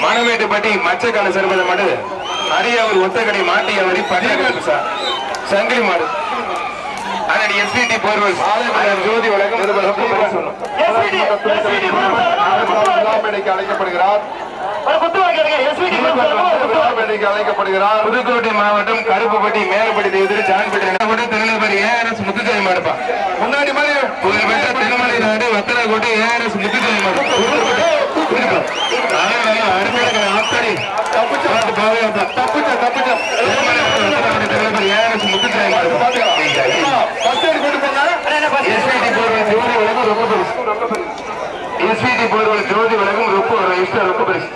மணமேட்டுப்பட்டி மச்சக்கால சிறப்பத மாடு அரியாவூர் ஒத்தக்கடை மாட்டியாவரி பட்டியல் சங்கிலி மாடு அதனடி எஸ்பிடி போர்வல் ஜோதி வழக்கம் அழைக்கப்படுகிறார். புதுக்கோட்டை மாவட்டம் கருப்புப்பட்டி மேலப்பட்டி எதிரி ஜான்பட்டி திருநெல்வேலி ஏஆர்எஸ் முத்துசாமி மாடுப்பா. முன்னாடி மாதிரி புகழ்பெற்ற திருமலை நாடு வத்தலக்கோட்டை ஏஆர்எஸ் முத்துசாமி மாடு ஆத்தாடி திருநெல்வேலி ஏஆர்எஸ் முத்துசாமி மாடு எஸ்பிடி போர்வல் ஜோதி வழங்கும் ரொம்ப பரிசு.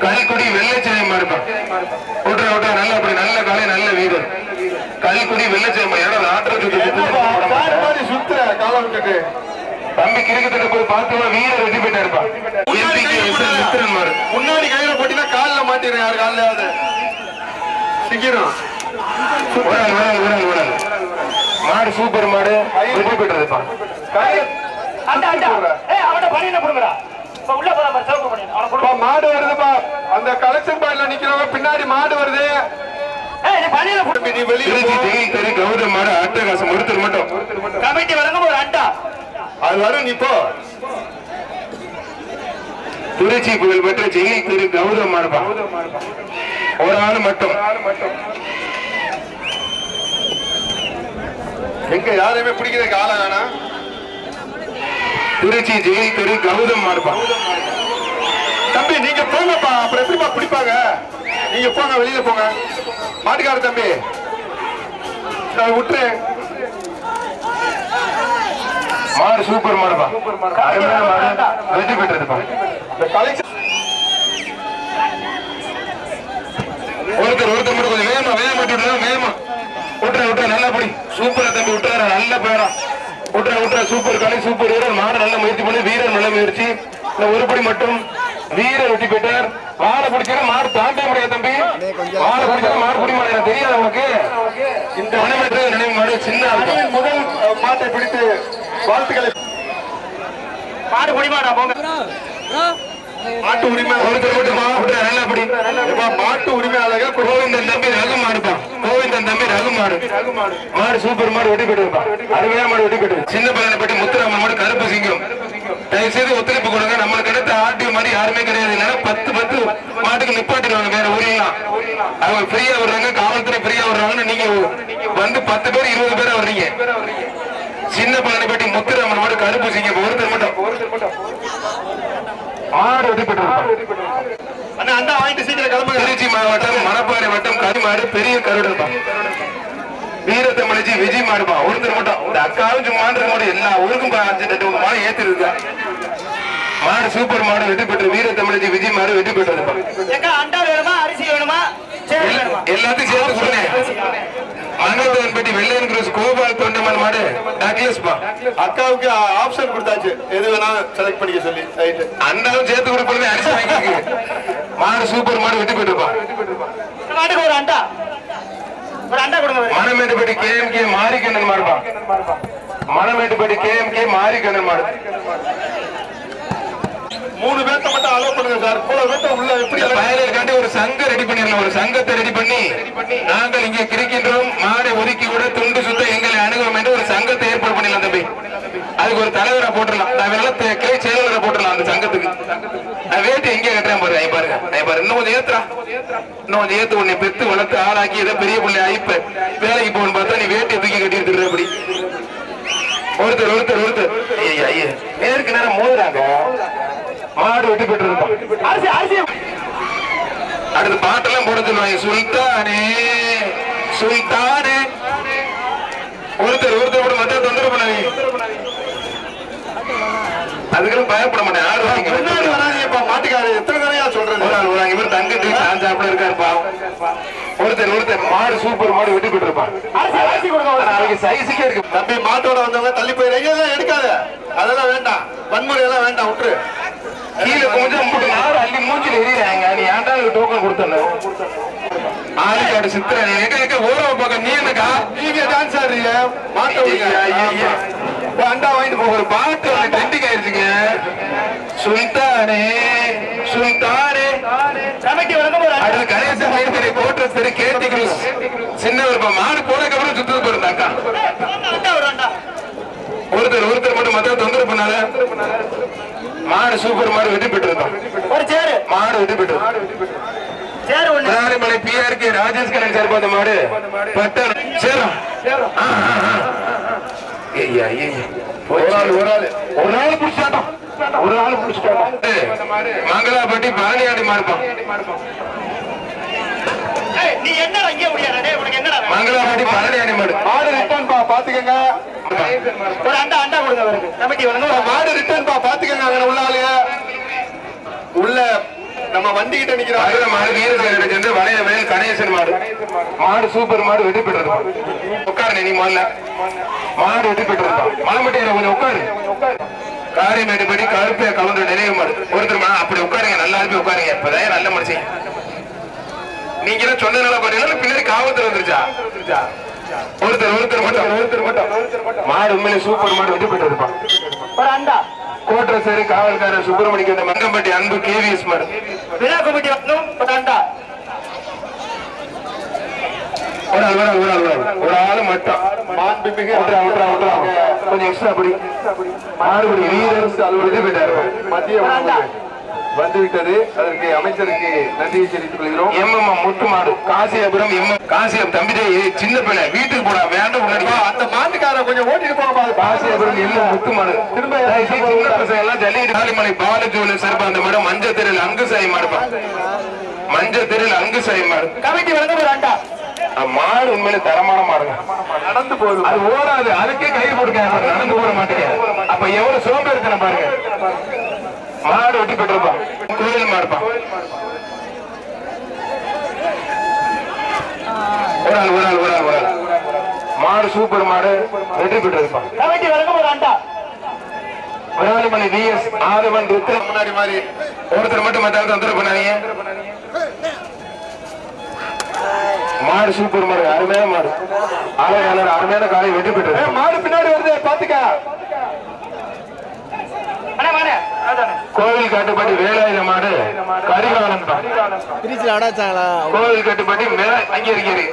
கல்குடி வெள்ளச்சேரி மாடுப்பா. விட்டுற நல்ல அப்படி நல்ல காலை நல்ல வீரர் கல்குடி வெள்ளச்சேரி மாடு சுத்துற காலை விட்டுட்டு தம்பி கிரிக்கெட்டு போய் பார்த்து வீரர் வெற்றி பெற்றாருப்பா. முன்னாடி கையில போட்டீங்கன்னா காலில் மாட்டிடுறேன் யாரு காலையாவது சிக்கிரும். மாடு சூப்பர் மாடு வெற்றி பெற்றதுப்பா. மாடு வருதுப்பா. அந்த கலெக்ஷன் பாயிண்ட்ல நிக்கிறவங்க பின்னாடி மாடு வருது. கௌதம் மாடு அட்டகாசம் ஒருத்தர் மட்டும் கமிட்டி வழங்கும் ஒரு அண்டா அது வரும். இப்போ திருச்சி புகழ் பெற்ற ஜெயில் திரு கௌதம் மாடுப்பா. ஒரு ஆள் மட்டும் எங்க யாரையுமே பிடிக்கிறதுக்கு ஆளா வேணா. திருச்சி ஜெயில் திரு கௌதம் மாடுப்பா. தம்பி நீங்க போங்கப்பா. அப்புறம் எப்படிப்பா பிடிப்பாங்க? நீங்க போங்க, வெளியில போங்க. மாட்டுக்கார தம்பி விட்டுரு. மாடு சூப்பர் மாடுப்பா. வெற்றி பெற்றதுப்பா. ஒருத்தர் மட்டும் கொஞ்சம் வேகமா வேகமா விட்டுற நல்லபடி சூப்பரா தம்பி விட்டுற நல்ல பேரா விட்டுற சூப்பர் காலை சூப்பர் வீரர். மாடு நல்ல முயற்சி பண்ணி வீரர் நல்ல முயற்சி. ஒருபடி மட்டும் வீரர் வெற்றி பெற்றார். மாடு பிடிச்சாலும் மாடு தாண்ட முடியாது தம்பி. மாடு பிடிச்சாலும் மாடு பிடி மாடு தெரியாது உனக்கு. இந்த மனமேற்ற நினைவு மாடு சின்ன முதல் மாட்டை பிடித்து வாழ்த்துக்களை. மாடு பிடிமாடா போங்க. மாட்டு உரிமை ஒருத்தர் மட்டும் நல்லபடி. மாட்டு உரிமையாளர்கள் கோவிந்தன் தம்பி ரகு மாடுப்பா. கோவிந்தன் தம்பி ரகு மாடு. மாடு சூப்பர் மாடு வெட்டி பெற்றிருப்பா. அருமையா மாடு வெட்டி பெற்று. சின்ன பையனை பற்றி முத்துராமன் மாடு கருப்பு சிங்கம். தயவு செய்து ஒத்துழைப்பு கொடுங்க. நம்மளுக்கு அடுத்த ஆர்டிஓ மாதிரி யாருமே கிடையாது. இல்லைன்னா 10 மாட்டுக்கு நிப்பாட்டிடுவாங்க வேற ஊரெல்லாம். அவங்க ஃப்ரீயா வர்றாங்க, காவல்துறை ஃப்ரீயா வர்றாங்கன்னு நீங்க வந்து 10 பேர் 20 பேரா வர்றீங்க. சின்ன பையனை பற்றி முத்துராமன் மாடு கருப்பு சிங்கம். ஒருத்தர் மட்டும் மாடு வெட்டி பெற்று. திருச்சி மாவட்டம் மணப்பாறை வட்டம் கரிமாடு பெரிய கருடன்பா. வீரத்தமிழச்சி விஜய் மாடுப்பா. ஒருத்தர் மட்டும் இந்த அக்காவும் சும்மான்ற மாடு எல்லா ஊருக்கும் 5 மாடு ஏத்தி இருக்கா. மாடு சூப்பர் மாடு வெற்றி பெற்று. வீரத்தமிழச்சி விஜய் மாடு வெற்றி பெற்றதுப்பா. எல்லாத்தையும் சேர்த்து கொடுங்க. மங்கத்தவன்பட்டி வெள்ளையன் குரூஸ் கோபால் தொண்டமான் மாடு டக்லஸ்பா. அக்காவுக்கு ஆப்ஷன் கொடுத்தாச்சு, எது வேணா செலக்ட் பண்ணிக்க சொல்லி. அண்ணாவும் சேர்த்து கொடுப்பது அரிசி வாங்கிருக்கு. மாடு சூப்பர் மாடு வெட்டி போட்டுப்பா. ஒரு அண்டா மணமேட்டுப்பட்டி KMK மாரிக்கண்ணன் மாடுப்பா. மணமேட்டுப்பட்டி KMK மாரிக்கண்ணன் மாடு. 3 பேர்த்த மட்டும் அலோவ் பண்ணுங்க சார். உள்ள எப்படி பயலுக்காண்டி ஒரு சங்கம் ரெடி பண்ணிடலாம். ஒரு சங்கத்தை ரெடி பண்ணி நாங்கள் இங்கே கிரிக்கின்றோம், மாடை ஒதுக்கி கூட துண்டு சுத்த எங்களை அணுகும் என்று ஒரு சங்கத்தை ஏற்பாடு பண்ணிடலாம் தம்பி. அதுக்கு ஒரு தலைவரை போட்டுடலாம். கிளை செயலரை போட்டுடலாம் அந்த சங்கத்துக்கு. நான் வேட்டு எங்கே கட்டுறேன் பாருங்க. இன்னும் கொஞ்சம் ஏத்துறா, இன்னும் கொஞ்சம் ஏத்து. உன்னை பெத்து வளர்த்து ஆளாக்கி ஏதோ பெரிய பிள்ளை ஆயிப்ப வேலைக்கு போகணும்னு பார்த்தா நீ வேட்டை தூக்கி கட்டி எடுத்துடுற. அப்படி ஒருத்தர் நேருக்கு நேரம் மோதுறாங்க. மாடு வெட்டி பெற்றிருப்பான். அடுத்து பாட்டெல்லாம் போட சொல்லுவாங்க. சுல்தானே சுல்தானே. ஒருத்தர் கூட மற்ற தொந்தரவு பண்ணாங்க. அதுக்கெல்லாம் பயப்பட மாட்டேன். முன்னாடி வராங்கப்பா. மாட்டுக்காரு எத்தனை தடையா சொல்றது. இவர் தங்கத்து சாஞ்சாப்புல இருக்காருப்பா. ஒருத்தர் மாடு சூப்பர் மாடு வெட்டி பெற்றிருப்பான். அதுக்கு சைஸுக்கே இருக்கு தம்பி. மாட்டோட வந்தவங்க தள்ளி போயிருங்க. எடுக்காத, அதெல்லாம் வேண்டாம். வன்முறை எல்லாம் வேண்டாம், விட்டுரு. கீழே கொஞ்சம் அள்ளி மூஞ்சில் எறிகிறாங்க. நீ ஏன்டா டோக்கன் கொடுத்தல ஆளுக்காடு சித்திர ஓரவ பக்கம். நீ என்னக்கா நீங்க டான்ஸ் ஆடுறீங்க? மாட்ட அண்டா வாங்கிட்டு போக ஒரு பாட்டு ட்ரெண்டிங் ஆயிருச்சுங்க. சுல்தானே சுல்தானே அடுத்து கணேசன் மையத்திலே கோட்ரஸ் தெரு கேட்டி கிரூஸ் சின்ன ஒரு மாடு போனதுக்கு அப்புறம் சுத்தது போயிருந்தாக்கா ஒருத்தர் மட்டும் மத்த தொந்தரவு பண்ணாத மாடு சூப்பர் மாடு வெற்றி பெற்றிருந்தோம். மாடு வெற்றி பெற்று மலை பிஆர்கே ராஜேஷ் கண்ணன் சார் பார்த்த மாடு பட்டம் சேரும். ஒரு ஆள் புடிச்சாட்டம் மங்களாப்பட்டி பழனியாடி மாடுப்பான். மங்களாப்பட்டி பழனியாடி மாடு மாடு ரிட்டர்ன் பா பாத்துக்கங்க. ஒரு அண்டா கொடுங்க மாடு ரிட்டர்ன் பா பாத்துக்கங்க. அங்க உள்ள ஆளுங்க உள்ள நம்ம வண்டி கிட்ட நிக்கிறோம். மாடு வீரசேகர சென்று வளைய வேல் கணேசன் மாடு மாடு சூப்பர் மாடு வெற்றி பெற்றிருக்கோம். உட்காரு நீ முதல்ல மாடு வெற்றி பெற்றிருக்கோம். மலம்பட்டியில கொஞ்சம் உட்காரு. காரியமேட்டுப்படி கருப்பை கவுண்டர் நினைவு மாடு ஒருத்தர் அப்படி உட்காருங்க. நல்லா இருப்பி உட்காருங்க. இப்பதான் நல்ல மனுஷன் நீங்க சொன்னதுனால பாத்தீங்கன்னா பின்னாடி காவத்துல வந்துருச்சா. ஒருத்தர் மட்டும் மாடு உண்மையிலே சூப்பர் மாடு வெற்றி பெற்றிருப்பான். ஒரு அண்டா கோட்டரசேரி காவல்காரர் சுப்பிரமணியம் மங்கம்பட்டி அன்பு கேவிஎஸ் மாடு விழாக்கம்பட்டி அண்டா ஒரு ஆளு மட்டும் கொஞ்சம் எக்ஸ்ட்ரா படி மாறுபடி வீரர் அலுவலகம் போயிட்டாரு. மத்திய வந்துவிட்டது. அதற்கு அமைச்சருக்கு நன்றியை தெரிவித்துக் கொள்கிறோம். எம்எம் முத்து மாடு காசியாபுரம் காசியம் தம்பி சின்ன பிள்ளை வீட்டுக்கு போடா வேண்டாம் அந்த மாட்டுக்கார கொஞ்சம் ஓட்டிட்டு போக. காசியாபுரம் எம்எம் முத்து மாடு திரும்ப சின்ன பசங்க எல்லாம் ஜல்லிக்கட்டு காளிமலை பாலஜோல சிறப்பு அந்த மாடு மஞ்சள் தெருவில் அங்கு சாய் மாடுப்பா. மஞ்சள் தெருவில் அங்கு சாய் மாடு கமிட்டி வந்து ஒரு அண்டா மாடு உண்மையில தரமான மாடுங்க. நடந்து போகுது அது ஓடாது. அதுக்கே கை கொடுக்க நடந்து ஓட மாட்டேங்க. அப்ப எவ்வளவு சோம்பேறித்தன பாருங்க. மாடு வெட்டி பெற்றிருப்பான். கோயில் மாடுப்பான். ஒரு ஆள் மாடு சூப்பர் மாடு வெற்றி பெற்றிருப்பான். விராலிமலை விஎஸ் ஆதவன் முன்னாடி மாதிரி ஒருத்தர் மட்டும் மத்த தொந்தரவு பண்ணாதீங்க. மாடு சூப்பர் மாடு அருமையான மாடு ஆலையாளர் அருமையான காலை வெற்றி பெற்று மாடு பின்னாடி வருது பாத்துக்க. கோவில் கட்டுப்பட்டி வேலாயுத மாடு கரிகாலன் கோவில் கட்டுப்பட்டி அங்கே இருக்கிறது.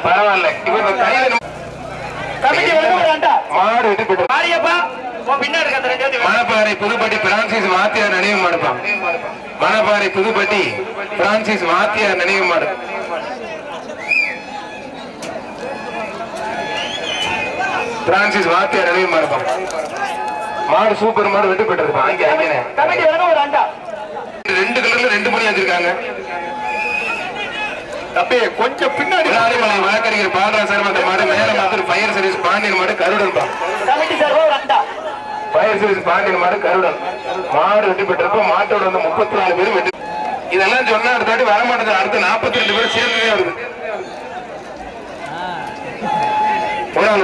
பரவாயில்ல இவர் கையில மாடு வெற்றி பெற்று மணப்பாறை புதுப்பட்டி பிரான்சிஸ் மாத்தியார் நினைவு மாடுப்பான். மணப்பாறை புதுப்பட்டி பிரான்சிஸ் மாத்தியார் நினைவு மாடு பிரான்சிஸ் மாத்தியார் நினைவு மாடுப்பான். மாடு சூப்பர் மாடு வெற்றி பெற்றிருப்பான். ரெண்டு கலர்ல ரெண்டு மணி வச்சிருக்காங்க. கொஞ்சம் பின்னாடி வழக்கறிஞர் பாலராஜ் சார் அந்த மாடு மேல மாத்திர ஃபயர் சர்வீஸ் பாண்டியன் மாடு கருடன் ஃபயர் சர்வீஸ் பாண்டியன் மாடு கருடன் மாடு வெற்றி பெற்றிருப்போம். மாட்டோட வந்து 34 பேரும் வெற்றி. இதெல்லாம் சொன்னா அடுத்தாட்டி வரமாட்டது. அடுத்த 42 பேரும் சேர்ந்தே வருது. ஒரு ஆள்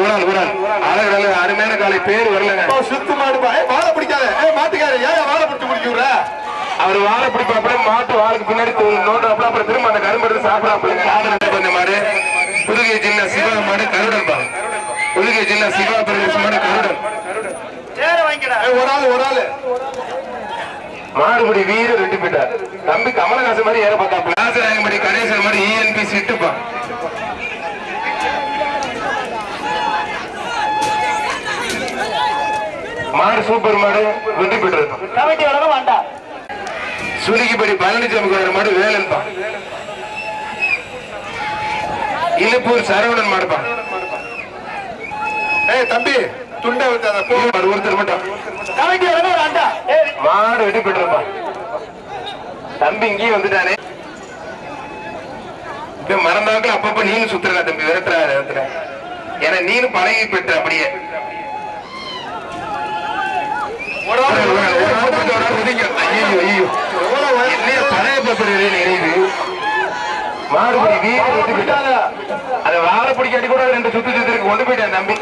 அழகு அருமையான காலை பேர் வரலங்க. சுத்து மாடு வாழை பிடிக்காத மாட்டுக்காரு ஏன் வாழை பிடிச்சு முடிச்சுடுற. அவர் வாழை பிடிப்பாப்புல மாட்டு வாளுக்கு பின்னாடி நோண்டாப்புல அப்புறம் திரும்ப அந்த கரும்பு எடுத்து சாப்பிடாப்புல. கொஞ்சம் மாடு புதுகை ஜில்லா சிவா மாடு கருடன் பா. புதுகை ஜில்லா சிவா பிரதேச மாடு கருடன். ஒரு ஆள் மாடுபடி வீரர் வெட்டி போயிட்டார். தம்பி கமலஹாசன் மாதிரி ஏற பார்த்தாப்புல. ராசராயம்படி கணேசன் மாதிரி இஎன்பி சிட்டுப்பா. மாடு சூப்பர் மாடு வெற்றி பெற்று சுருகிப்படி பழனிசாமி மாடு வேலன் பா. இழுப்பூர் சரவணன் மாடுப்பா. தம்பி துண்டை ஒருத்தர் மட்டும் மாடு வெட்டி பெற்றிருப்பான். தம்பி இங்கேயும் வந்துட்டானே மறந்தாக்கள் அப்பப்ப நீனு சுத்துறா தம்பி விரட்டுற. ஏன்னா நீனு பழகி பெற்ற அப்படியே வாழை பிடிக்காட்டி கூட 2 சுத்து சுத்திற்கு கொண்டு போயிட்டேன் தம்பி.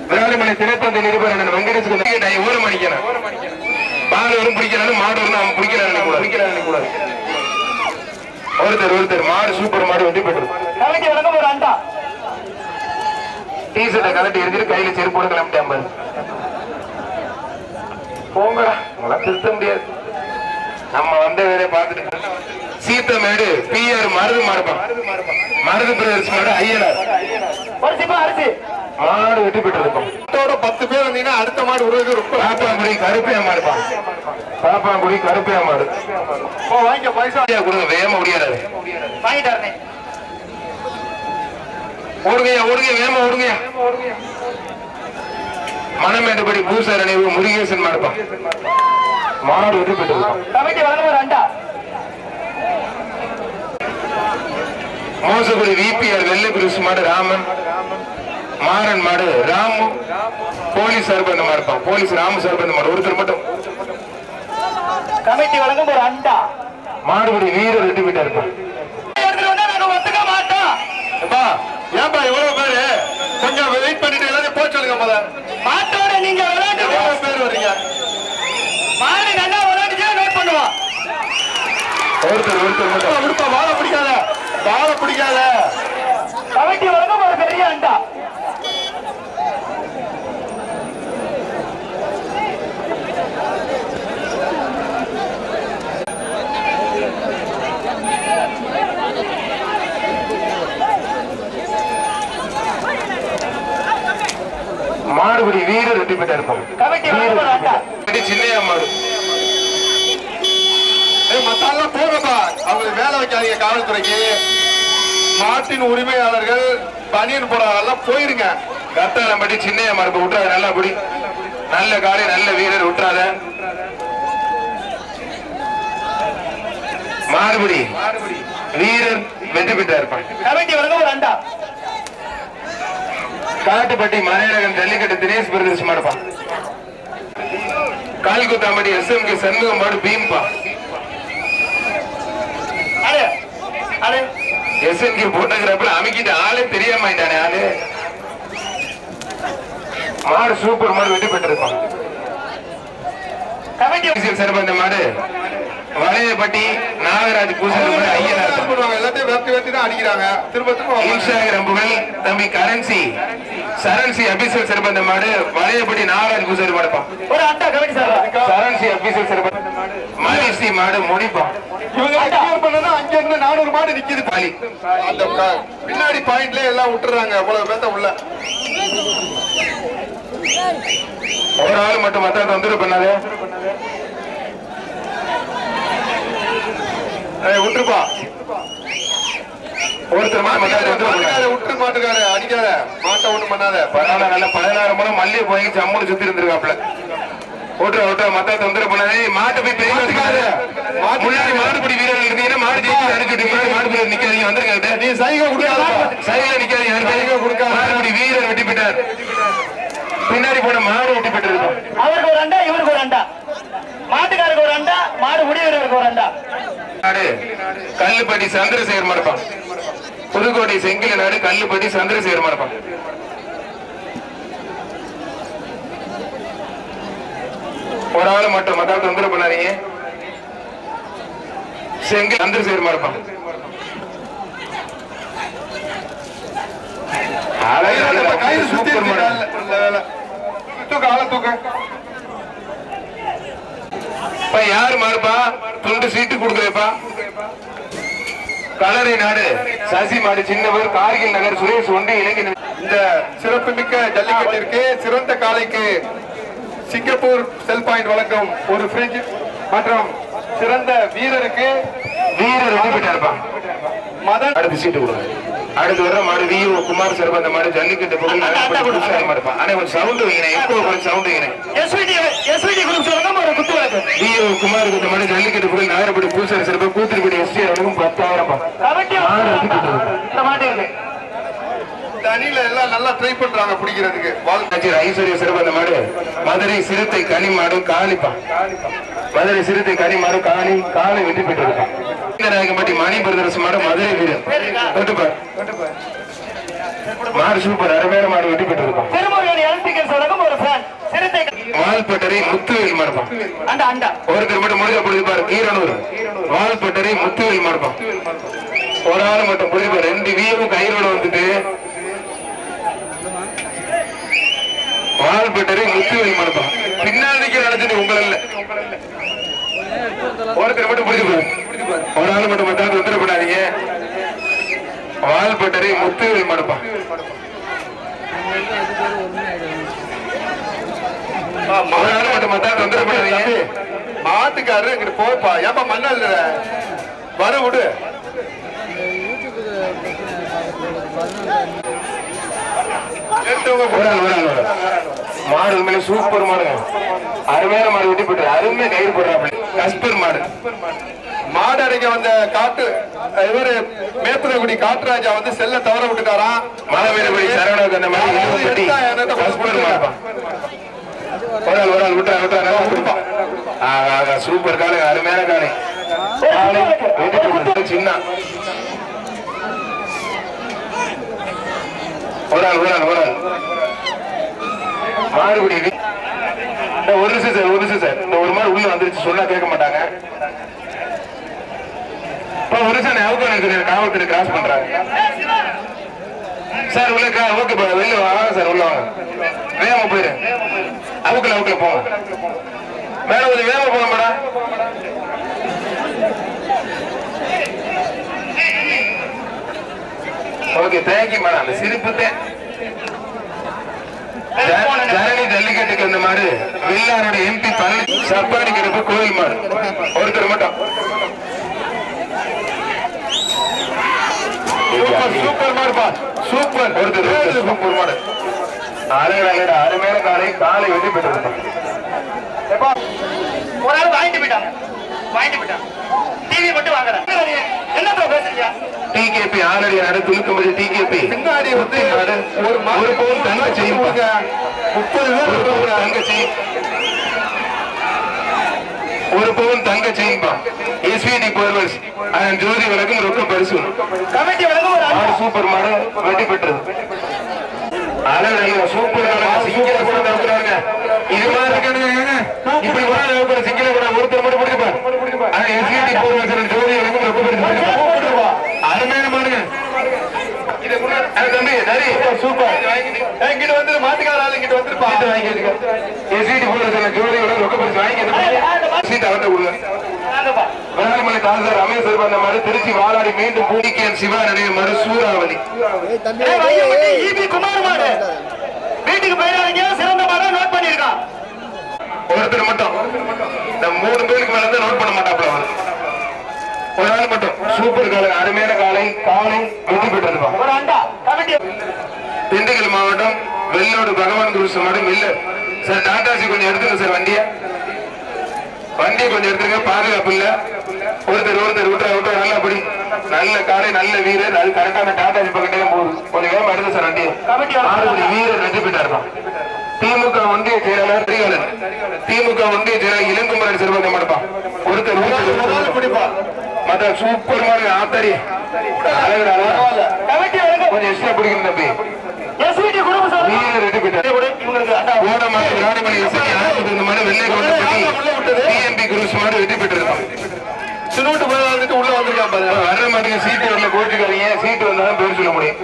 விராலிமலை திரைத்தந்தை நிருபர் வெங்கடேஷ் ஊர் மணிக்கணும். பால் வரும் பிடிக்கிறான்னு மாடு வரும் அவன் பிடிக்கிறான்னு கூட. ஒருத்தர் மாடு சூப்பர் மாடு வெட்டி பெற்று டீஷர்ட்டை கலட்டி எரிஞ்சிட்டு கையில செருப்பு போட கிளம்பிட்டேன் பாரு. போங்கடா, உங்களாம் திருத்த முடியாது. நம்ம வந்த வேலையை பார்த்துட்டு சீத்தமேடு பிஆர் மருது மாடுப்பான். மருது பிரதர்ஸ் மாடு ஐயனார் மாடு வெட்டி போயிட்டு இருக்கும். 10 பேர் வந்தீங்கன்னா அடுத்த மாடு உருவது பாப்பாங்குடி கருப்பையா மாடுப்பான். பாப்பாங்குடி கருப்பையா மாடு வாங்கிக்க பைசா கொடுங்க. வேகமா முடியாது வாங்கிட்டாரு. ஓடுங்கய்யா ஓடுங்க, வேகமா ஓடுங்கய்யா. மணமேட்டுப்படி பூசார் அணிவு முருகேசன் மாடுப்பான். மாடு வெட்டி போயிட்டு இருக்கும். மோசகுடி விபிஆர் வெள்ளை குருசு மாடு ராமன். மாறன் மாடு ராமு. போலீஸ் சர்பந்த மாடுப்பான். போலீஸ் ராமு சர்பந்த மாடு ஒருத்தர் மட்டும். கமிட்டி வழங்கும் ஒரு அண்டா. மாடுபடி வீரர் வெட்டி போயிட்டா இருப்பான். ஒத்துக்க மாட்டோம். ஏன்பா எவ்வளவு பேரு? கொஞ்சம் வெயிட் பண்ணிட்டு எல்லாரும் போய் சொல்லுங்க. மாட்டோட நீங்க விளையாட்டு எவ்வளவு பேர் வர்றீங்க? மாடு நல்லா விளையாட்டுச்சா நோட் பண்ணுவோம். ஒருத்தர் மட்டும் விடுப்பா. வாழ பிடிக்காத, வாழ பிடிக்காத. கமிட்டி வழங்கும் ஒரு பெரிய அண்டா. மாடுபடி வீரர் வெட்டி போயிட்டா இருப்பாங்க. சின்னையா மாடு மத்தாலாம் போகப்பா. அவங்களுக்கு வேலை வைக்காதீங்க. காவல்துறைக்கு மாட்டின் உரிமையாளர்கள் பனியன் போறாங்க போயிருங்க. கத்தாலம்பட்டி சின்னையா மாடு விட்டுறாத. நல்லா குடி, நல்ல காலை, நல்ல வீரர் விட்டுறாத. மாடுபடி வீரர் வெற்றி பெற்றா இருப்பாங்க. காட்டுப்பட்டி மலையழகன் ஜல்லிக்கட்டு தினேஷ் பிரதேச மாடுப்பான். கால்குத்தாம்பட்டி எஸ்எம்கே சண்முகம் மாடு பீம்பா. எஸ்என்கே போட்டோகிராஃபர் அமைக்கிட்ட ஆளே தெரியாம ஆளு. மாடு சூப்பர் மாடு வெற்றி பெற்றிருப்பான். சிறந்த மாடு வளையப்பட்டி நாகராஜ் பூசல் எல்லாத்தையும் வெட்டி தான் அடிக்கிறாங்க. திரும்ப தம்பி கரன்சி சரன்சி அபிஷேக் சிறந்த மாடு வளையப்பட்டி நாகராஜ் பூசல் மாடுப்பான். சரன்சி அபிஷேக் சிறந்த மலேசி மாடு முடிப்பான். அங்க இருந்து 400 மாடு நிக்குது. பாலி அந்த பின்னாடி பாயிண்ட்ல எல்லாம் விட்டுறாங்க. அவ்வளவு பேத்த உள்ள ஒரு ஆள் மட்டும் மத்த தொந்தரவு பண்ணாது. விட்டுருப்பா. ஒருத்தர் விட்டு மாட்டுக்காரு அடிக்காத. மாட்டை ஒண்ணு பண்ணாத. 16 முறை மல்லிகை போய் ஜம்முன்னு சுத்தி இருந்திருக்காப்ல. ஓட்டுற மத்த தொந்தரவு பண்ணாதே. மாட்டை போய் பெரிய முன்னாடி மாடுபடி வீரர்கள் இருந்தீங்கன்னா மாடு ஜெயிச்சு அடிச்சுட்டு மாடுபடி நிக்காதீங்க. வந்துருங்க. நீ சைகை கொடுக்காத. சைகை நிக்காதீங்க. சைகை கொடுக்காத. மாடுபடி வீரர் வெட்டி போயிட்டார். பின்னாடி போன மாடு வெட்டி போயிட்டு இருக்கும். அவருக்கு ஒரு அண்டா, இவருக்கு ஒரு அண்டா. மாட்டுக்காருக்கு ஒரு அண்டா, மாடு முடிவருக்கு ஒரு அண்டா. கல்லுப்பட்டி சந்திரசேகர் மாடுப்பான். புதுக்கோட்டை செங்கில நாடு கல்லுப்பட்டி சந்திரசேகர் மாடுப்பான். ஒரு ஆள் மட்டும் மத்தால் தொந்தரவு பண்ணாதீங்க. செங்கில் சந்திரசேகர் மாடுப்பான். யாரு மாறுப்பா? துண்டு சீட்டு கொடுக்குறப்பா. கலரை நாடு சசி மாடு சின்னவர் கார்கில் நகர் சுரேஷ் ஒன்று இளைஞர். இந்த சிறப்புமிக்க ஜல்லிக்கட்டிற்கு சிறந்த காலைக்கு சிங்கப்பூர் செல் பாயிண்ட் வழங்கும் ஒரு பிரிட்ஜ் மற்றும் சிறந்த வீரருக்கு வீரர் வெற்றி பெற்றார்ப்பான். அடுத்து சீட்டு கொடுங்க. அடுத்து வர மாடு வியூ குமார் சிறந்த மாடு ஜல்லிக்கட்டு பொருள் மாடுப்பான். ஆனா கொஞ்சம் சவுண்ட் வைங்க. எப்போ கொஞ்சம் சவுண்ட் வைங்க. வியூ குமார் கிட்ட மாடு ஜல்லிக்கட்டு பொருள் நாகரப்படி பூசாரி சிறப்பு கூத்திரிப்படி எஸ்டி 10,000. தனியில எல்லாம் நல்லா ட்ரை பண்றாங்க பிடிக்கிறதுக்கு. ஐஸ்வர்ய சிறந்த மாடு மதுரை சிறுத்தை கனி மாடும் காணிப்பான். மதுரை சிறுத்தை கனி மாடும் காணி காலை வெற்றி பெற்றிருப்பான். நாயகம்பட்டி மணி பிரதர்ஸ் மாடு மதுரை வீரர் மாடு சூப்பர் அருமையான மாடு வெற்றி பெற்றிருப்பான். வால்பட்டரை முத்துவேல் மாடுப்பான். ஒருத்தர் மட்டும் முடிஞ்ச பொழுதுப்பார் ஈரனூர் வால்பட்டரை முத்துவேல் மாடுப்பான். ஒரு ஆள் மட்டும் புரியுது. 2 வீவும் கையிலோட வந்துட்டு வால்பட்டரை முத்துவேல் மனப்பம் பின்னாடிக்கு நடந்துட்டு உங்களை இல்ல ஒருத்தர் மட்டும் புரிஞ்சு ஒரு ஆள் மட்டும் மத்தாந்து உத்தரப்படாதீங்க. வால்பட்டரை முத்துவேல் மனப்பம் ஒரு ஆள் மட்டும் மத்தாந்து உத்தரப்படாதீங்க. மாட்டுக்காரரு இங்கிட்டு போப்பா. ஏப்பா மண்ணல் வர விடு. மாடு உண்மையில சூப்பர் மாடுங்க. அருமையான மாடு வெட்டி போட்டு அருமையா கயிறு போடுறாங்க. கஸ்பர் மாடு மாடு அடைக்க வந்த காட்டு இவரு மேத்துக்குடி காட்டுராஜா வந்து செல்ல தவற விட்டுட்டாராம். மழை வேலைப்படி சரவணக்கு அந்த மாதிரி கஸ்பர் மாடு ஒரு ஆள் விட்டா சூப்பர் காலை அருமையான காலை சின்ன ஒரு ஆள் மாறுபடி ஒரு நிமிஷம் சார் இந்த ஒரு மாதிரி உள்ள வந்துருச்சு சொன்னா கேட்க மாட்டாங்க. ஒரு நிமிஷம் காவல்துறை கிராஸ் பண்றாங்க சார். உள்ள ஓகே வெளில வாங்க சார். உள்ள வாங்க வேகமா போயிரு. அவுக்கல போங்க மேடம். கொஞ்சம் வேகமா போங்க மேடம். Okay thank you madam. அந்த சிரிப்பு ஜனனி ஜல்லிக்கட்டுக்கு அந்த மாதிரி வெள்ளாரோட எம்பி பழனி சப்பாடிக்கிறப்ப கோயில் மாடு ஒருத்தர் மட்டும் சூப்பர் மாடுப்பா. சூப்பர் ஒருத்தர் சூப்பர் மாடு அழகட அருமையான காலை வெட்டி பெற்று ஒரு ஆள் வாங்கிட்டு போயிட்டாங்க. டிவி மட்டும் வாங்குறேன். என்ன பேசுறீங்க? டிகேபி ஆல்ரெடி ஆடு துளுக்கும்படி டிகேபி பின்னாடி வந்து ஒரு பவுன் தங்க செய்யும் 30 பேர் தங்கச்சி ஒரு பவுன் தங்க செய்யும்பா. எஸ்விடி போர்வல்ஸ் அதன் ஜோதி விளக்கும் ரொக்க பரிசு கமிட்டி வழங்கும் சூப்பர் மாடு வெட்டி பெற்றது. சூப்பர் சிங்கில கூட நோக்குறாங்க. இது மாதிரி இருக்காங்க. இப்படி கூட நோக்குற சிங்கில கூட ஒருத்தர் மட்டும் பிடிச்சிப்பா. எஸ்விடி போர்வல்ஸ் ஜோதி விளக்கும் ரொக்க பரிசு அருமையான மாடுங்க. தம்பி நரி சூப்பர் இங்கிட்டு வந்து மாட்டுக்கார ஆள் இங்கிட்டு வந்துருப்பா. எஸ்விடி போர்வல்ஸ் ஜோதி விளக்கும் ரொக்க பரிசு வாங்கி சீட் அவர்கிட்ட உள்ள வேளாண்மலை தாசர் ரமேஸ்வர் வந்த மாதிரி திருச்சி வாலாடி மீண்டும் பூடிக்கேன் சிவா நடிகை மறு சூறாவளி குமார் மாடு வீட்டுக்கு போயிடாதீங்க. சிறந்த மாடா நோட் பண்ணிருக்கான். ஒருத்தர் மட்டும் இந்த 3 பேருக்கு மேல இருந்து நோட் பண்ண மாட்டாப்ல. ஒரு ஆள் மட்டும் சூப்பர் காலை அருமையான காலை வெற்றி பெற்றிருப்பான். ஒரு அண்டா கமிட்டி. திண்டுக்கல் மாவட்டம் வெள்ளோடு பகவான் குருசு மாடு மில்லர் சார். டாடாசி கொஞ்சம் எடுத்துங்க சார். வண்டியை கொஞ்சம் எடுத்துருங்க. பாதுகாப்பு இல்ல. ஒருத்தர் விட்டா நல்லா படி. நல்ல காலை நல்ல வீரர். அது கரெக்டான டாடாசி பக்கத்தே போகுது. கொஞ்சம் வேகமா எடுத்து சார் வண்டியை. வீரர் வெற்றி பெற்றார். திமுக ஒன்றிய செயலாளர் திமுக ஒன்றிய செயலாளர் இளங்குமரன் சிறுவங்க மாட்டப்பா. ஒருத்தர் பிடிப்பா. மற்ற சூப்பர் மாதிரி ஆத்தரி கொஞ்சம் எக்ஸ்ட்ரா பிடிக்கணும் தம்பி. வீரர் வெற்றி பெற்றார். ஓடமாடு ராணிமணி டிஎம்பி குரூஸ் மாடு வெற்றி பெற்றிருக்கான். சின்னோட்டு போய் வந்துட்டு உள்ள வந்திருக்கான் பாரு. வர மாட்டேங்க. சீட்டு வரல கோச்சுக்காதீங்க. சீட்டு வந்தாலும் பேர் சொல்ல முடியும்.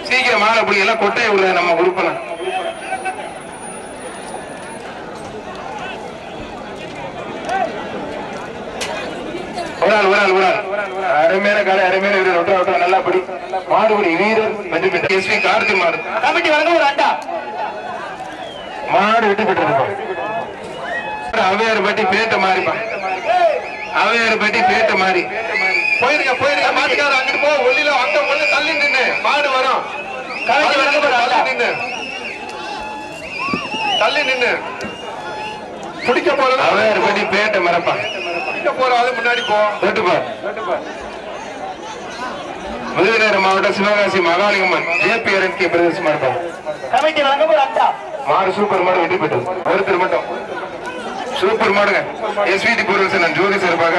சீக்கிரம் மாலை புள்ளி எல்லாம் கொட்டையை உள்ள நம்ம குரூப்ல ஒரு ஆள் அருமையான காலை அருமையான வீரர் ஒட்டா நல்லா படி. மாடுபடி வீரர் வெற்றி பெற்ற எஸ்வி கார்த்தி மாடு கமிட்டி வழங்க ஒரு அண்டா மாடு வெற்றி பெற்றிருப்பான். அவையாறு பட்டி பேட்ட மாறிப்பான். அவையாறு பட்டி பேட்ட மாறி போயிருங்க மாட்டுக்கார அங்கிட்டு போ. ஒல்லில அங்க ஒண்ணு தள்ளி நின்று மாடு வரும். தள்ளி நின்று பிடிக்க போறது. அவையாறு பட்டி பேட்ட மறப்பான். பிடிக்க போற ஆளு முன்னாடி போ. விருதுநகர் மாவட்டம் சிவகாசி மகாலிங்கம்மன் ஜேபிஆர்என்கே பிரதேசம் இருப்பான். கமிட்டி வழங்க ஒரு அண்டா மாடு சூப்பர் மாடு வெற்றி பெற்றது. ஒருத்தர் மட்டும் சூப்பர் மாடுங்க. எஸ்விடி பொருள் ஜோதி சார்பாக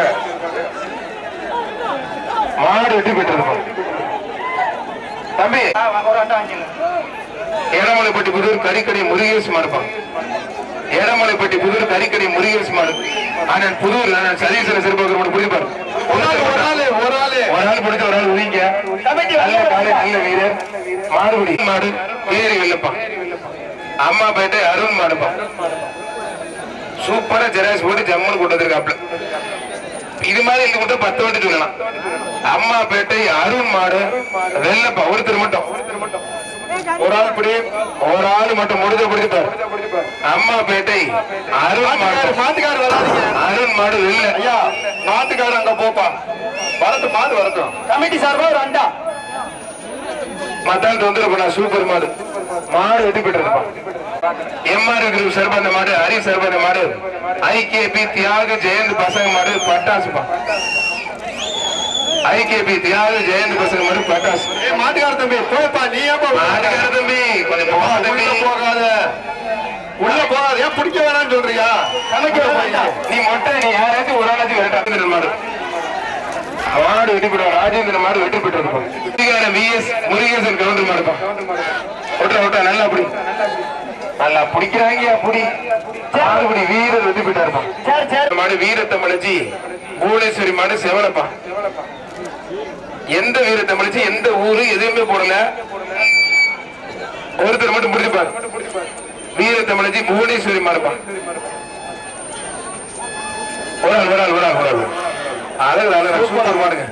மாடு வெற்றி பெற்றிருப்பான். தம்பி ஏடமலைப்பட்டி புதூர் கறிக்கடை முருகேஷ் மாடுப்பான். ஏடமலைப்பட்டி புதூர் கறிக்கடை முருகேஷ் மாடு. ஆனால் புதூர் சதீஸ்வர சிறுபாக புரிப்பார். ஒரு ஆள் பிடிச்ச ஒரு ஆள் உதிங்க. கமிட்டி நல்ல காலை நல்ல வீரர் மாடுபிடி மாடு ஏறி வெள்ளப்பா அம்மாபேட்டை அருண் மாடுப்பா சூப்பரா ஜெராக்ஸ் போட்டு ஜம்முன்னு கொண்டு வந்திருக்காப்ல. இது மாதிரி இங்க மட்டும் 10 வண்டி சொல்லலாம். அம்மாபேட்டை அருண் மாடு வெள்ளப்பா ஒருத்தர் மட்டும் ஒரு ஆள் பிடி ஒரு ஆள் மட்டும் முடிஞ்ச பிடிச்சிப்பாரு. அம்மாபேட்டை அருண் மாடு மாட்டுக்காரர் வராதீங்க. அருண் மாடு வெள்ள ஐயா மாட்டுக்காரர் அங்க போப்பா வரட்டும் மாடு வரட்டும். கமிட்டி சார்பா ஒரு அண்டா மத்தால் தொந்தரவு சூப்பர் மாடு மாடு வெட்டி பெற்றிருப்பா. எம்ஆர் குரூப் சர்பந்த மாடு ஹரி சர்பந்த மாடு ஐகேபி தியாக ஜெயந்த் பசங்க மாடு பட்டாசுப்பா. ஐகேபி தியாக ஜெயந்த் பசங்க மாடு பட்டாசு. மாட்டுக்கார தம்பி போப்பா நீ மாட்டுக்கார தம்பி கொஞ்சம் போகாத உள்ள போகாத ஏன் பிடிக்க வேணாம்னு சொல்றியா? நீ மொட்டை நீ யாராச்சும் ஒரு ஆளாச்சும் விரட்டா மாடு மாடு வெட்டி பெற்ற ராஜேந்திரன் மாடு வெட்டி பெற்றிருப்போம். விஎஸ் முருகேசன் கவுண்டர் மாடுப்பா ஒட்டா ஒட்டா நல்லா அப்படி நல்லா பிடிக்கிறாங்க அப்படி மாடுபடி வீரர் வெட்டி போயிட்டாருப்பா. மாடு வீரத்தமிழச்சி புவனேஸ்வரி மாடு செவலப்பா. எந்த வீரத்தமிழச்சி எந்த ஊரு எதுவுமே போடல ஒருத்தர் மட்டும் பிடிச்சிப்பாரு. வீரத்தமிழச்சி புவனேஸ்வரி மாடுப்பா. ஒரு ஆள் ஒரு ஆள் ஒரு ஆள் ஒரு ஆள் அழகு அழகு சூப்பர் மாடுங்க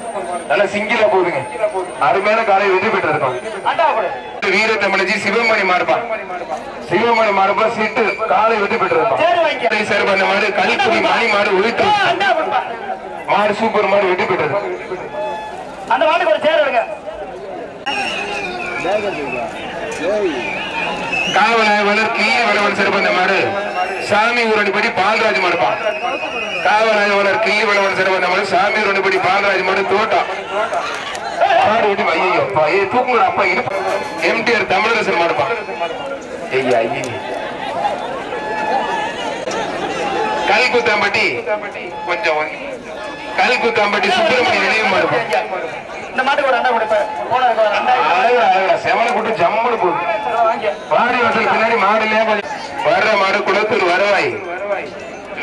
நல்லா சிங்கிலா போகுதுங்க. அருமையான காலை வெற்றி பெற்றிருக்கோம். வீரத்தமிழச்சி சிவமணி மாடுப்பா சிவமணி மாடுப்பா சீட்டு காலை வெற்றி பெற்றிருக்கோம். சார் அந்த மாடு கல்குடி மணி மாடு உயிர்த்து மாடு சூப்பர் மாடு வெற்றி பெற்றது. அந்த மாட்டுக்கு ஒரு சேர் எடுங்க. காவலாய்வாளர் கீழே வளவன் சிறப்பந்த மாடு சாமி ஊரடிப்படி பால்ராஜ் மாடுப்பா. காவலாய்வாளர் கிள்ளி வளவன் சிறப்பந்த மாடு சாமி ஊரடிப்படி பால்ராஜ் மாடு தோட்டா மாடு வெட்டி ஐயப்பா ஏ தூக்குங்க அப்பா இது எம்டிஆர் தமிழரசன் மாடுப்பா. ஐயா ஐயா கல்குத்தாம்பட்டி கொஞ்சம் கல்குத்தாம்பட்டி சுப்பிரமணிய நினைவு மாடுப்பா. இந்த மாட்டுக்கு ஒரு அண்டா கொடுப்பேன். செவனை கூட்டு ஜம்முன்னு போகுது. வாடி வாசல் பின்னாடி மாடு வர்ற மாடு குளத்தூர் வருவாய்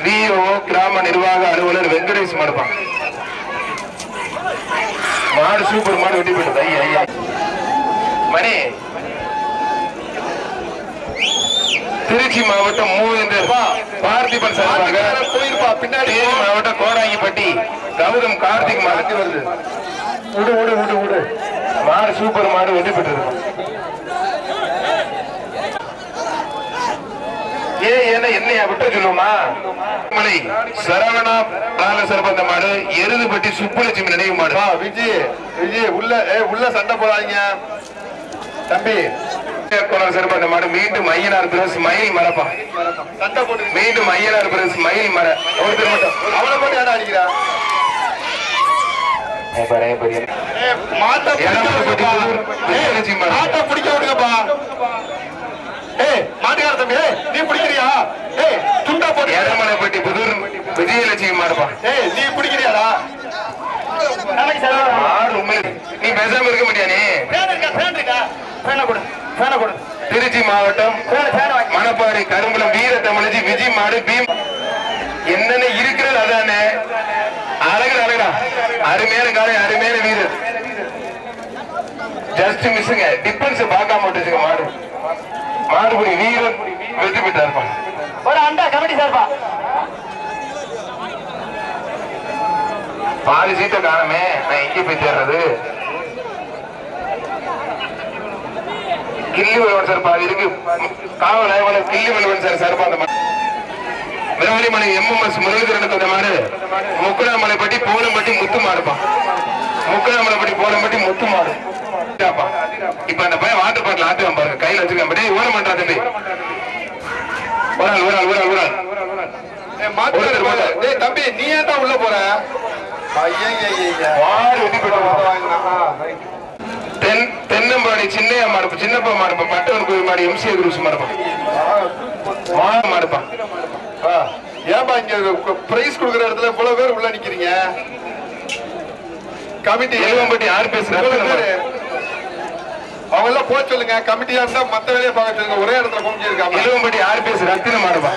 விஓ கிராம நிர்வாக அலுவலர் வெங்கடேஷ் மாடுப்பான். மாடு சூப்பர் மாடு வெட்டி போயிடுது. ஐயா ஐயா மணி திருச்சி மாவட்டம் மூவேந்தர் பார்த்திபன் சார்பாக போயிருப்பா பின்னாடி மாவட்டம் கோடாங்கிப்பட்டி கௌதம் கார்த்திக் மாடு வருது. விடு விடு விடு விடு மாடு சூப்பர் மாடு வெற்றி பெற்றது. என்னையா விட்டு சொல்லுமா மலை சரவணா பாலசரபந்த மாடு எருதுபட்டி சுப்புலட்சுமி நினைவு மாடு. விஜய் விஜய் உள்ள சண்டை போடாதீங்க தம்பி. சிறப்பந்த மாடு மீண்டும் ஐயனார் பிரஸ் மயில் மரப்பா சண்டை போட்டு மீண்டும் ஐயனார் பிரஸ் மயில் மர ஒருத்தர் மட்டும் அவனை போட்டு யாரா அடிக்கிறா? மாட்டை பிடிக்க விடுங்கப்பா. மாட்டுக்கார தம்பி நீ பிடிக்கிறியா? துண்டா போட்டு ஏரமலைப்பட்டி புதூர் விஜயலட்சுமி மாடுப்பா. நீ பிடிக்கிறியாடா? நீ பேசாம இருக்க முடியா? நீ திருச்சி மாவட்டம் மணப்பாறை கரும்புலம் வீர தமிழச்சி விஜய் மாடு பீம் என்னன்னு இருக்கிறது அதானே அழகு அழகா அருமையான காலை அருமையான வீரர் ஜஸ்ட் மிஸ்ஸுங்க டிஃபரன்ஸ் பார்க்காம விட்டுச்சுங்க மாடு மாடுபடி வீரர் வெற்றி பெற்றார். ஒரு அண்டா கமிட்டி சார்பா பாதி சீட்டை காணமே நான் எங்கே போய் சேர்றது? கிள்ளி வல்வன் சார் பாதி இருக்கு. காவல் ஆய்வாளர் கிள்ளி வல்வன் சார் சார்பா அந்த விராலிமலை எம்எம்எஸ் முரளிதரனுக்கு அந்த மாடு முக்குடாமலைப்பட்டி போலம்பட்டி முத்து மாடுப்பா. முக்குடாமலைப்பட்டி போலம்பட்டி முத்து மாடு. இப்ப அந்த பையன் வாட்டர் பாட்டில் ஆட்டுவான் பாருங்க கையில வச்சிருக்கேன் ஓரம் பண்றா தம்பி. ஒரு ஆள் ஒரு ஆள் ஒரு ஆள் ஒரு ஆள் தம்பி நீ ஏன் தான் உள்ள போற? தென்னம்பாடி சின்னையா மாடுப்பா சின்னப்பா மாடுப்பா பட்டவன் கோயில் மாடு எம்சிஏ குரூஸ் மாடுப்பா மாடுப்பா. ஏன்பா இங்க பிரைஸ் கொடுக்குற இடத்துல இவ்வளவு பேர் உள்ள நிக்கிறீங்க? கமிட்டி எலுவம்பட்டி யார் பேசுறாரு? அவங்க எல்லாம் போக சொல்லுங்க. கமிட்டியா இருந்தா மத்த வேலையை பார்க்க சொல்லுங்க. ஒரே இடத்துல குமிஞ்சு இருக்காங்க. எலுவம்பட்டி யார் பேசு ரத்தின மாடுப்பா.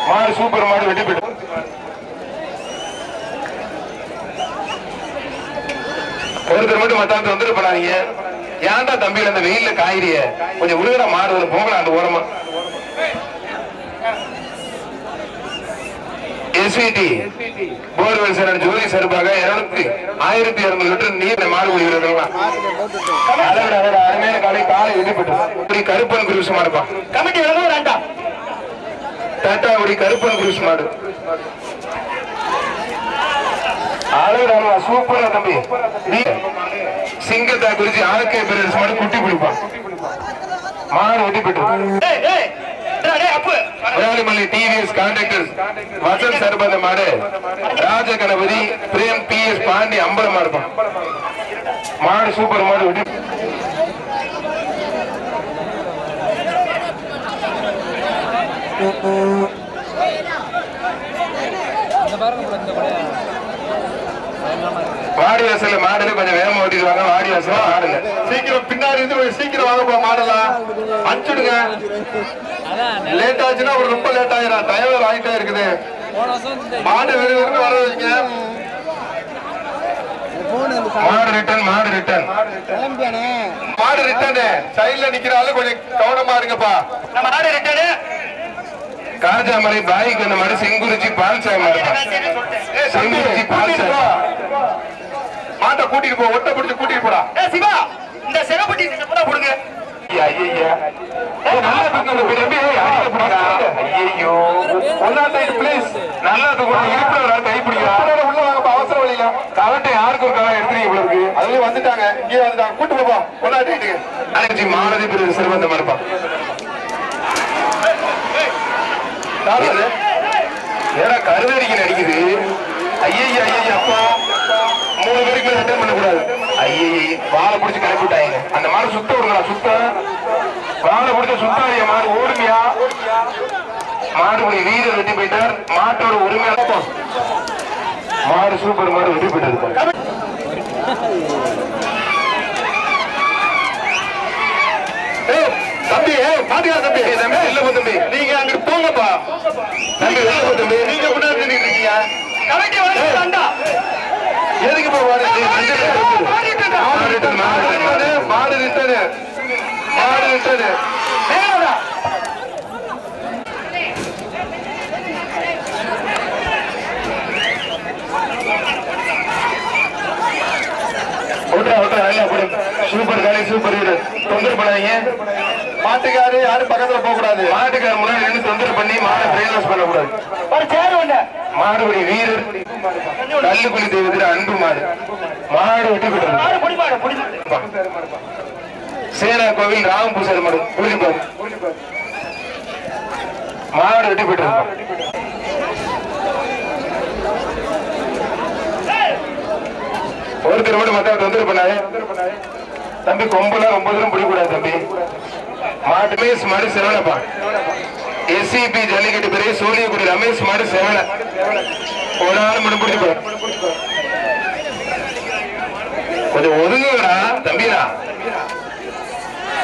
மாடு சூப்பர் மாடு வெட்டி போயிட்டு ஒருத்தர் மட்டும் மத்தாந்து வந்துட்டு பண்ணாதீங்க. ஏன்டா தம்பியில அந்த வெயில்ல காய்கறிய கொஞ்சம் உருகடா மாறுவது போகலாம் அந்த ஓரமா. எஸ்விடி போர்வெல் சேனல் ஜோதி சார்பாக 1200 லிட்டர் நீர் மாடு குடிக்கிறதுலாம் அருமையான காலை காலை வெளிப்பட்டு கருப்பன் குருசு மாடுப்பா. கமிட்டி விலங்கு ஒரு அண்டா. டாட்டாவுடி கருப்பன் குருசு மாடு அளவு சூப்பரா தம்பி. சிங்கத்தா குறிச்சி ஆரோக்கிய பிரதேச மாடு குட்டி பிடிப்பான். மாடு வெட்டி பெற்று மலையாளிமல்லி டிவிஎஸ் கான்ட்ராக்டர் வசந்த் சர்பந்த மாடு ராஜ கணபதி பிரேம் PS பாண்டி அம்பலமா இருப்பான். மாடு சூப்பர் மாடு வெட்டி வாடி வாசல்ல மாடுல கொஞ்சம் வேகமா ஓட்டிடுவாங்க. வாடி வாசல்ல மாடுல சீக்கிரம் பின்னாடி இருந்து கொஞ்சம் சீக்கிரம் வாங்கப்பா மாடலாம் அனுப்பிச்சுடுங்க. லேட் ஆச்சுன்னா ஒரு ரொம்ப லேட் ஆயிரும். டயர் ஆகிட்டே இருக்குது. மாடு வெறும் வர வைங்க. மாடு ரிட்டர்ன் மாடு ரிட்டர்ன் மாடு ரிட்டர்ன் சைட்ல நிக்கிறாலும் கொஞ்சம் கவனமா இருங்கப்பா. நம்ம மாடு ரிட்டர்னு காஜாமலை பாய் கண்ண மாடு செங்குறிச்சி பால்சாமி மாடு செங்குறிச்சி பால்சாமி மாட்டை கூட்டிட்டு போ. ஒட்ட பிடிச்சு கூட்டிட்டு போடா. சிவா இந்த சிவப்பட்டி சின்னப்பா கொடுங்க. ஐயோ நல்லா உள்ள வாங்க அவசர வழியில கவட்டை யாருக்கு ஒரு கவலை எடுத்துறீங்க இவ்வளவு அதுலயும் வந்துட்டாங்க. இங்கே வந்துட்டாங்க. கூட்டு போப்பா கொண்டாட்டிட்டு அனைத்து மாணவி பிரிவு சிறுவந்தமா இருப்பான். ஏன்னா கருவேடிக்கு நடிக்குது. ஐயா அப்பா 3 பேருக்கு ரிட்டர்ன் பண்ணக்கூடாது. ஐயே வாழை பிடிச்சி கிளப்பிட்டாங்க. அந்த மாடு சுத்த விடுங்களா சுத்த வாழை பிடிச்ச சுத்தாரிய மாடு ஓடுமையா மாடுபடி வீரர் வெட்டி போயிட்டார். மாட்டோட உரிமையா மாடு சூப்பர் மாடு வெட்டி போயிட்டு தம்பி பாத்துக்கா தம்பி. தம்பி இல்ல தம்பி நீங்க அங்கிட்டு போங்கப்பா. தம்பி இல்ல தம்பி நீங்க முன்னாடி இருக்கீங்க. கமிட்டி விலங்கு அண்டா. எதுக்கு போ மாடு ரிட்டர்ன் மாடு ரிட்டர்ன் மேலோடா சூப்பர் காலை சூப்பர் வீடு தொந்தரவு பண்ணாதீங்க. மாட்டுக்காரு யாரும் பக்கத்துல போக கூடாது. மாட்டுக்கார முன்னாடி நின்று தொந்தரவு பண்ணி மாடை பிரெயின் வாஷ் பண்ணக்கூடாது. ஒரு சேர் ஒண்ணு மாடுபடி வீரர் கல்லுக்குழி தெய்வத்தில் அன்பு மாடு மாடு வெட்டி விடுறது. மாடு புடி மாடு புடி மாடு சேனா கோவில் ராமபூசர் மாடு புரிஞ்சுப்பாரு மாடு வெட்டி விடுறது. ஒருத்தர் மட்டும் மத்த தொந்தரவு பண்ணாரு தம்பி. கொம்பெல்லாம் ரொம்ப தூரம் பிடிக்கூடாது தம்பி. மாட்டுமே மாடு செவனப்பா. SCP ஜல்லிக்கட்டு பெரிய சோழியக்குடி ரமேஷ் மாடு செவன ஒரு ஆள் மட்டும் பிடிச்சு கொஞ்சம் ஒதுங்குடா தம்பிடா.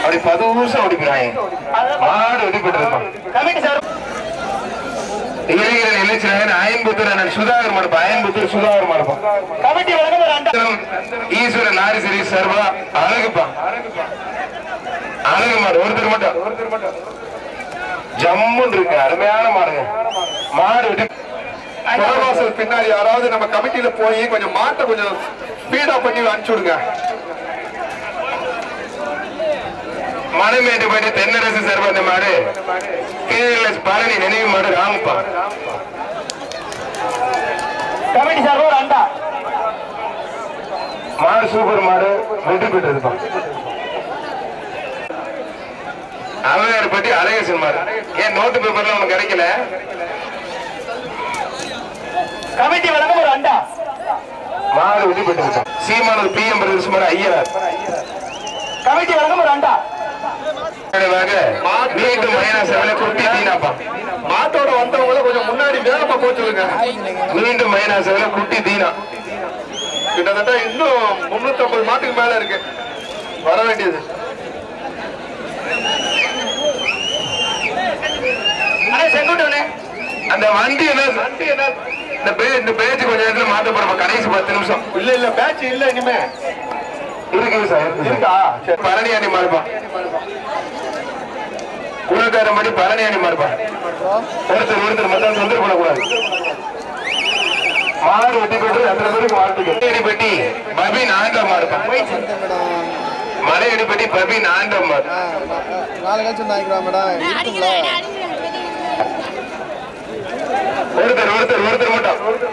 அப்படி 10 நிமிஷம் ஓடிக்கிறாங்க. மாடு வெட்டி போட்டு கமிட்டி சார் இளைஞர் இளைஞர் அயன்புத்தூர் சுதாகர் மாடுப்பா. அயன்புத்தூர் சுதாகர் மாடுப்பா. கமிட்டி விலங்கு ஒரு அண்டா. ஈஸ்வரன் நாரிசரி சர்வா அழகுப்பா. அழகு மாடு ஒருத்தர் மட்டும் ஜம்முன்னு இருக்கு. அருமையான மாடுங்க. மாடு வெட்டி புறவாசல் பின்னாடி யாராவது நம்ம கமிட்டியில போய் கொஞ்சம் மாட்டை கொஞ்சம் ஸ்பீடா பண்ணி அனுப்பிச்சு விடுங்க. மணமேட்டு போயிட்டு தென்னரசு சர்வந்த மாடு KLS பழனி நினைவு மாடு ராமப்பா. கமிட்டி சார் ஒரு அண்டா. மாடு சூப்பர் மாடு வெற்றி பெற்றதுப்பா. அவையார் பற்றி அழகேசன் மாடு. ஏன் நோட்டு பேப்பர்ல உனக்கு கிடைக்கல? கமிட்டி விலங்கு ஒரு அண்டா. மாடு வெற்றி பெற்றது. சீமானூர் PM பிரதேச மாடு ஐயனார். கமிட்டி விலங்கு ஒரு அண்டா. மீண்டும் மைனாசவனை குட்டி தீனாப்பா. மாட்டோட வந்தவங்கள கொஞ்சம் முன்னாடி வேகமா போச்சுருங்க. மீண்டும் மைனாசவனை குட்டி தீனா. கிட்டத்தட்ட இன்னும் 350 மாட்டுக்கு மேல இருக்கு வர வேண்டியது. அந்த வண்டி இந்த பேச்சு கொஞ்சம் நேரத்துல மாத்த போறப்ப கடைசி 10 நிமிஷம் இல்ல பேட்ச் இல்ல இனிமே இருக்கு சார் இருக்கா சரி பழனி அணி மாறுப்பா குலக்காரன் படி பழனி அணி மாறுப்பா ஒருத்தர் மத்தால் தொந்தரவு பண்ணக்கூடாது மாடு வெட்டி பெற்று அத்தனை பேருக்கு வாழ்த்துக்கள் அடிப்பட்டி பபின் ஆண்டம் மாறுப்பா மலை அடிப்பட்டி பபின் ஆண்டம் மாறு நாலு கட்சி வாங்கிக்கலாம் மேடம் இருக்குங்களா ஒருத்தர் மட்டும்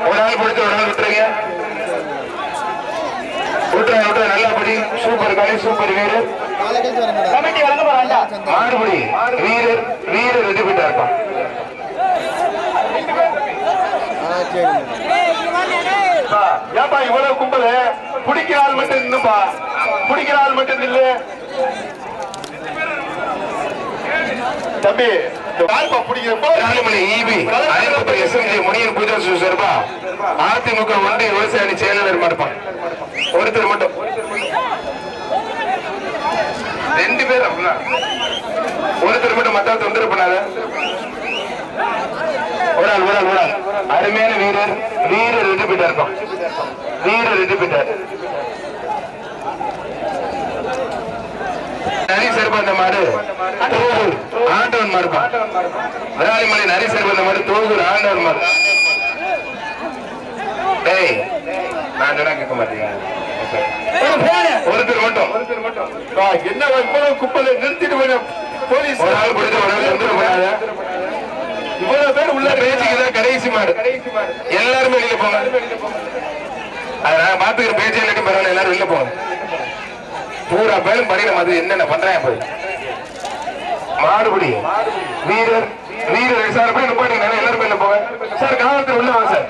ஒரு ஆள் பிடிச்ச ஒரு ஆள் விட்டுறீங்க விட்டுற நல்லா படி சூப்பர் காலி சூப்பர் வீரர் நாலு கட்சி வரேன் மேடம் கமிட்டி வழங்க போறாங்க மாறுபடி வீரர் வெற்றி பெற்றா இருப்பான் சரி ஏப்பா இவ்வளவு கும்பல் பிடிக்கிற ஆள் மட்டும் நின்னுப்பா பிடிக்கிற ஆள் மட்டும் நில்லு தம்பி யாருப்பா பிடிக்கிறப்போ ராணிமணி ஈபி அயல்புத்தூர் எஸ்எம்ஜி முனியன் பூஜா சார்பா அதிமுக ஒன்றிய விவசாய அணி செயலாளர் மாறுப்பான் ஒருத்தர் மட்டும் ரெண்டு பேர் அப்படின்னா ஒருத்தர் மட்டும் மத்தால் தொந்தரவு பண்ணாத ஒரு ஆள் அருமையான வீரர் வெற்றி பெற்றார் இருப்பான் வீரர் வெற்றி பெற்றார் நரி சிறப்பு மாடு தோகூர் ஆண்டவன் மாடுப்பான் விராலிமலை நரி சிறப்பு மாடு தோகூர் ஆண்டவன் மாடு டேய் நான் சொன்னா கேட்க மாட்டீங்க ஒருத்தர் மட்டும் என்ன இவ்வளவு கும்பலை நிறுத்திட்டு போலீஸ் ஒரு ஆள் பிடிச்ச ஒரு ஆள் தொந்தரவு பண்ணாத இவ்வளவு பேர் உள்ள பேச்சுக்குதான் கடைசி மாடு எல்லாருமே வெளியில போங்க அதனால பாத்துக்கிற பேச்சு இல்லாட்டி பரவாயில்ல எல்லாரும் வெளியில போங்க பூரா பேரும் படிக்கிற மாதிரி என்னென்ன பண்றாங்க போய் மாடுபடி வீரர் சார் எப்படி நிப்பாட்டீங்க எல்லாரும் வெளியில போங்க சார் காவல்துறை உள்ள வாங்க சார்